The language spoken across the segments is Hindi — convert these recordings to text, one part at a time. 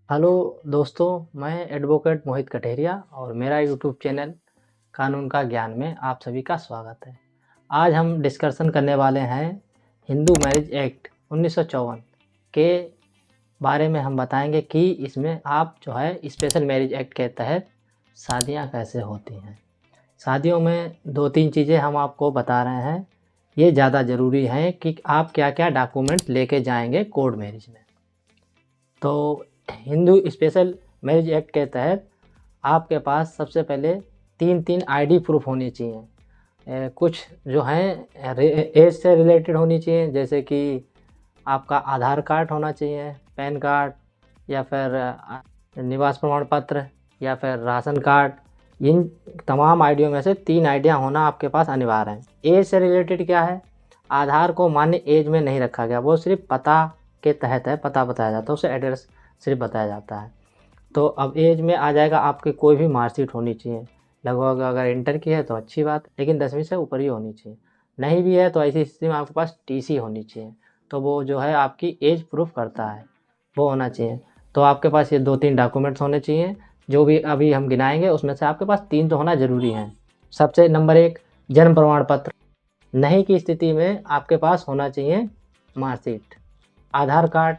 हेलो दोस्तों, मैं एडवोकेट मोहित कठेरिया और मेरा यूट्यूब चैनल कानून का ज्ञान में आप सभी का स्वागत है। आज हम डिस्कशन करने वाले हैं हिंदू मैरिज एक्ट 1954 के बारे में। हम बताएंगे कि इसमें आप जो है स्पेशल मैरिज एक्ट के तहत शादियां कैसे होती हैं। शादियों में 2-3 चीज़ें हम आपको बता रहे हैं, ये ज़्यादा ज़रूरी हैं कि आप क्या क्या डॉक्यूमेंट लेके जाएंगे कोर्ट मैरिज में। तो हिंदू स्पेशल मैरिज एक्ट के तहत आपके पास सबसे पहले 3 आईडी प्रूफ होनी चाहिए। कुछ जो हैं एज से रिलेटेड होनी चाहिए, जैसे कि आपका आधार कार्ड होना चाहिए, पैन कार्ड या फिर निवास प्रमाण पत्र या फिर राशन कार्ड। इन तमाम आईडियों में से 3 आईडियाँ होना आपके पास अनिवार्य है। एज से रिलेटेड क्या है, आधार को मान्य एज में नहीं रखा गया, वो सिर्फ पता के तहत है, पता बताया जाता है, उसे एड्रेस सिर्फ बताया जाता है। तो अब एज में आ जाएगा आपकी कोई भी मार्कशीट होनी चाहिए, लगभग अगर इंटर की है तो अच्छी बात, लेकिन 10वीं से ऊपर ही होनी चाहिए। नहीं भी है तो ऐसी स्थिति में आपके पास टीसी होनी चाहिए, तो वो जो है आपकी एज प्रूफ करता है, वो होना चाहिए। तो आपके पास ये 2-3 डॉक्यूमेंट्स होने चाहिए, जो भी अभी हम गिनाएंगे उसमें से आपके पास 3 तो होना ज़रूरी है। सबसे नंबर 1 जन्म प्रमाण पत्र। नहीं की स्थिति में आपके पास होना चाहिए marksheet, Aadhaar card,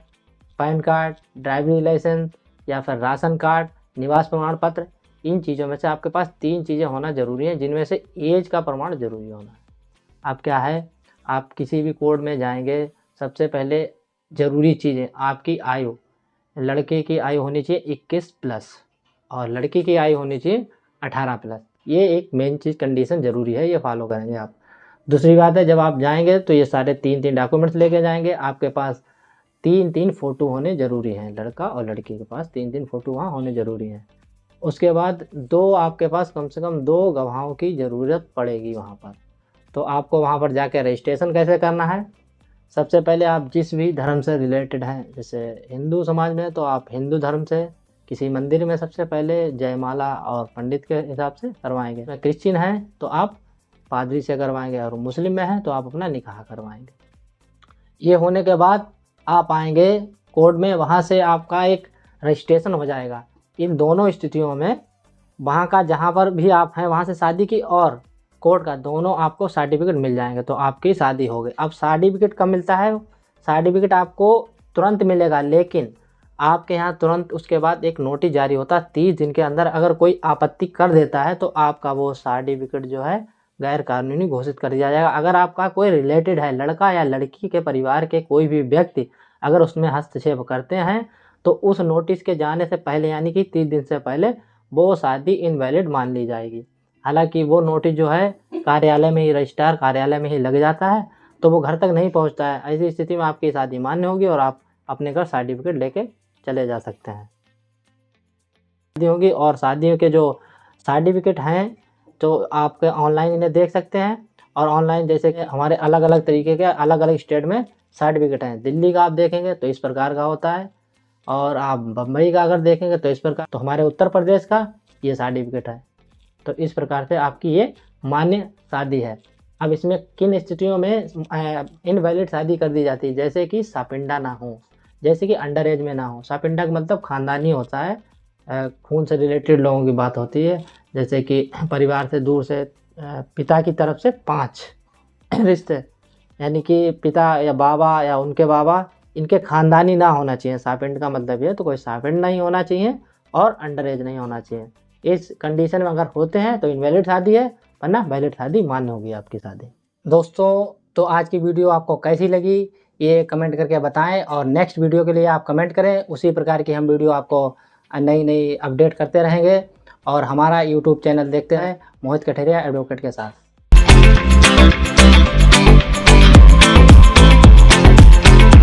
PAN card, driving licence या फिर राशन कार्ड, निवास प्रमाण पत्र। इन चीज़ों में से आपके पास 3 चीज़ें होना ज़रूरी है, जिनमें से एज का प्रमाण ज़रूरी होना है। अब क्या है, आप किसी भी कोर्ट में जाएंगे, सबसे पहले ज़रूरी चीज़ें आपकी आयु। लड़के की आयु होनी चाहिए 21 प्लस और लड़की की आयु होनी चाहिए 18 प्लस। ये एक मेन चीज़ कंडीशन ज़रूरी है, ये फॉलो करेंगे आप। दूसरी बात है, जब आप जाएंगे तो ये सारे 3 डॉक्यूमेंट्स लेके जाएंगे। आपके पास 3 फ़ोटो होने ज़रूरी हैं, लड़का और लड़की के पास 3 फ़ोटो वहाँ होने ज़रूरी हैं। उसके बाद आपके पास कम से कम 2 गवाहों की ज़रूरत पड़ेगी वहाँ पर। तो आपको वहाँ पर जाकर रजिस्ट्रेशन कैसे करना है, सबसे पहले आप जिस भी धर्म से रिलेटेड हैं, जैसे हिंदू समाज में तो आप हिंदू धर्म से किसी मंदिर में सबसे पहले जयमाला और पंडित के हिसाब से करवाएंगे। क्रिश्चियन हैं तो आप पादरी से करवाएंगे, और मुस्लिम में हैं तो आप अपना निकाह करवाएंगे। ये होने के बाद आप आएंगे कोर्ट में, वहाँ से आपका एक रजिस्ट्रेशन हो जाएगा। इन दोनों स्थितियों में वहाँ का जहाँ पर भी आप हैं वहाँ से शादी की और कोर्ट का, दोनों आपको सर्टिफिकेट मिल जाएंगे, तो आपकी शादी हो गई। अब सर्टिफिकेट कब मिलता है, सर्टिफिकेट आपको तुरंत मिलेगा, लेकिन आपके यहाँ तुरंत उसके बाद एक नोटिस जारी होता है। 30 दिन के अंदर अगर कोई आपत्ति कर देता है तो आपका वो सर्टिफिकेट जो है गैर कानूनी घोषित कर दिया जाएगा। अगर आपका कोई रिलेटेड है, लड़का या लड़की के परिवार के कोई भी व्यक्ति अगर उसमें हस्तक्षेप करते हैं तो उस नोटिस के जाने से पहले, यानी कि 30 दिन से पहले, वो शादी इनवैलिड मान ली जाएगी। हालांकि वो नोटिस जो है कार्यालय में ही, रजिस्ट्रार कार्यालय में ही लग जाता है, तो वो घर तक नहीं पहुंचता है। ऐसी स्थिति में आपकी शादी मान्य होगी और आप अपने घर सर्टिफिकेट लेके चले जा सकते हैं। शादी होगी और शादियों के जो सर्टिफिकेट हैं तो आप ऑनलाइन इन्हें देख सकते हैं। और ऑनलाइन जैसे कि हमारे अलग अलग तरीके के अलग अलग स्टेट में सर्टिफिकेट हैं। दिल्ली का आप देखेंगे तो इस प्रकार का होता है, और आप बम्बई का अगर देखेंगे तो इस प्रकार। तो हमारे उत्तर प्रदेश का ये सर्टिफिकेट है। तो इस प्रकार से आपकी ये मान्य शादी है। अब इसमें किन स्थितियों में इनवैलिड शादी कर दी जाती है, जैसे कि सापिंडा ना हो, जैसे कि अंडर एज में ना हो। सापिंडा का मतलब खानदानी होता है, खून से रिलेटेड लोगों की बात होती है, जैसे कि परिवार से दूर से पिता की तरफ से 5 रिश्ते, यानी कि पिता या बाबा या उनके बाबा, इनके खानदानी ना होना चाहिए। सापिंड का मतलब ये है, तो कोई सापिंड नहीं होना चाहिए और अंडर एज नहीं होना चाहिए। इस कंडीशन में अगर होते हैं तो इनवैलिड शादी है, वरना वैलिड शादी मान्य होगी आपकी शादी। दोस्तों, तो आज की वीडियो आपको कैसी लगी ये कमेंट करके बताएं, और नेक्स्ट वीडियो के लिए आप कमेंट करें। उसी प्रकार की हम वीडियो आपको नई अपडेट करते रहेंगे। और हमारा यूट्यूब चैनल देखते हैं मोहित कठेरिया एडवोकेट के साथ।